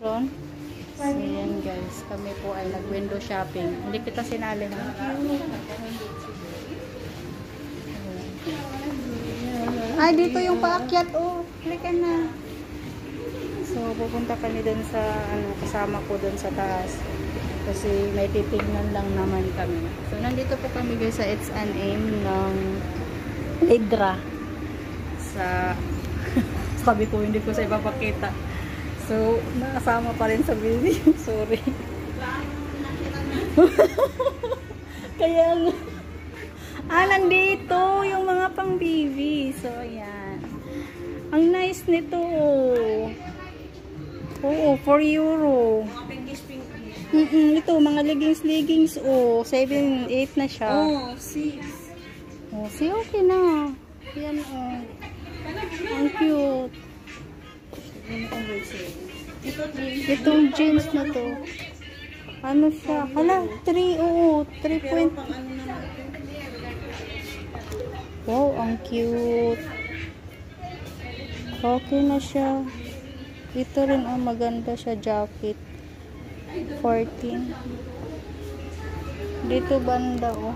Ron? So, yan guys. Kami po ay nag-window shopping. Hindi kita sinali ha. Ay, dito yung paakyat. Oh, halika na. So, pupunta kami dun sa, kasama ko dun sa taas. Kasi may titignan lang naman kami. So, nandito po kami guys sa It's an Aim ng Lidra. Sa, sabi ko, hindi ko sa ipapakita. So, nakasama pa rin sa video. Sorry. Kaya nga. Nandito yung mga pang baby. So, ayan. Ang nice nito. Oo, 4 euro. Ito, mga leggings. Oh, 7, 8 na siya. Oh, 6. Oh, see, okay na. Yan, oh. Ang cute. Itong jeans na to. Ano siya? Hala, 3, oo. 3 point. Wow, ang cute. Okay na siya. Ito rin, oh, maganda siya, jacket. 14. Dito banda, oh.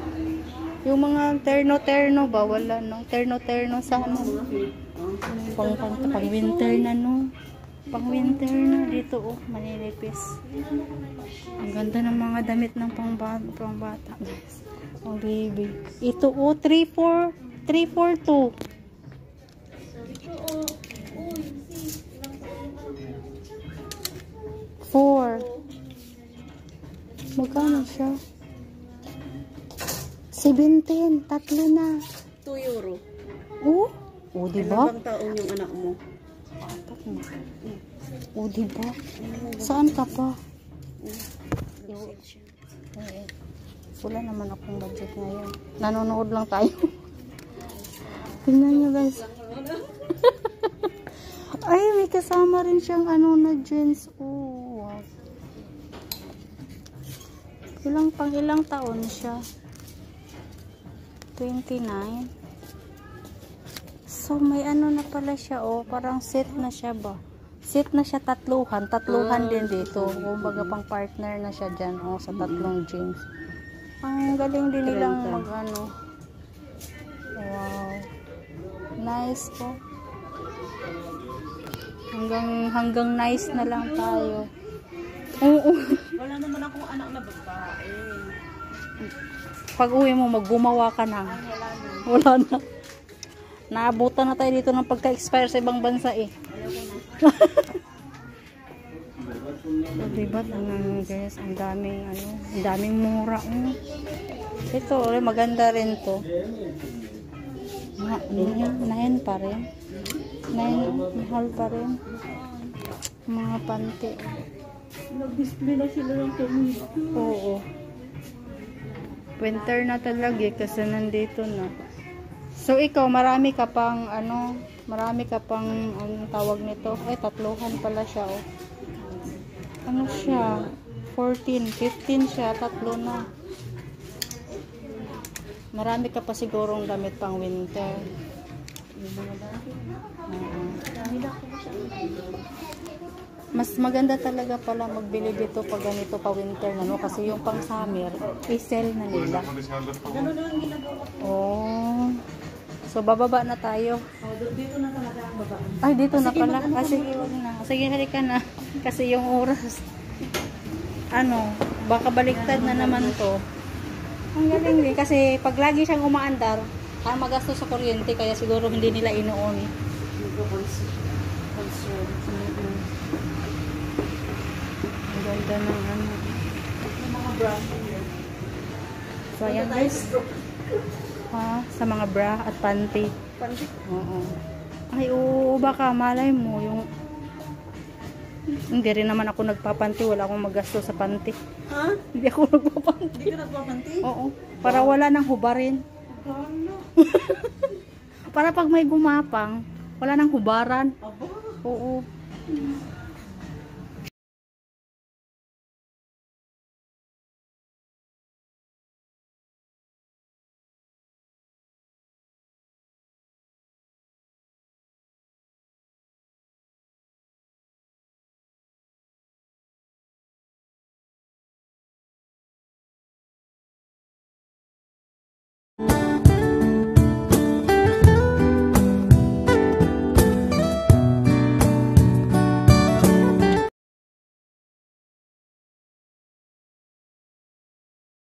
Yung mga terno-terno ba? Wala, no? Terno-terno sana. Pang winter na, no? Pang winter na. Dito, oh. Manilipis. Ang ganda ng mga damit ng pang-bata, guys. Oh, baby. Ito, oh. 342. 4. Magkano siya? 17. Tatlo na. 2 euro. Oh? Oh, diba? Ilang taon yung anak mo? Oh, diba? Saan ka pa? Wala naman akong budget ngayon. Nanonood lang tayo. Tingnan nyo guys. Ay, may kasama rin siyang na jeans. Oh, wow. Ilang taon siya? 29. So, may na pala siya, oh. Parang set na siya ba? Set na siya tatluhan. Tatluhan din dito. Kumbaga pang partner na siya dyan, oh, sa tatlong jeans. Ang galing din nilang Wow. Nice po. Hanggang nice na lang tayo. Oo. Wala naman akong anak na babae. Pag uwi mo, maggumawa ka na. Wala na. Naabutan na tayo dito ng pagka-expire sa ibang bansa eh. So, diba? Guys, ang daming mura. Ito, maganda rin to. 9 pa rin. 9, mahal pa rin. Mga panty. Nag-display na sila ng tumito. Oo. Winter na talaga kasi nandito na. So, ikaw, marami ka pang tawag nito. Ay, tatluhan pala siya, oh. Ano siya? 14, 15 siya, tatlo na. Marami ka pa sigurong damit pang winter. Mas maganda talaga pala magbili dito pag ganito pa winter na, no? Kasi yung pang summer, i-sell na nila. Oh. So, bababa na tayo. Dito na talaga ang baba. Ay, dito na pala. Sige, wag na. Sige, halika na. Kasi yung oras, baka baliktad na naman to. Ang galing din. Kasi pag lagi siyang umaandar, magastos sa kuryente, kaya siguro hindi nila inoon. Ang ganda ng mga brand. So, ayan guys. Sa mga bra at panty. Panty? Oo. Ay, oo, baka malay mo yung hindi rin naman ako nagpapanty, wala akong magasto sa panty. Ha? Hindi ako nagpapanty. Hindi ka nagpapanty? Oo. Para wala nang hubarin. Para pag may gumapang, wala nang hubaran. Aba? Oo.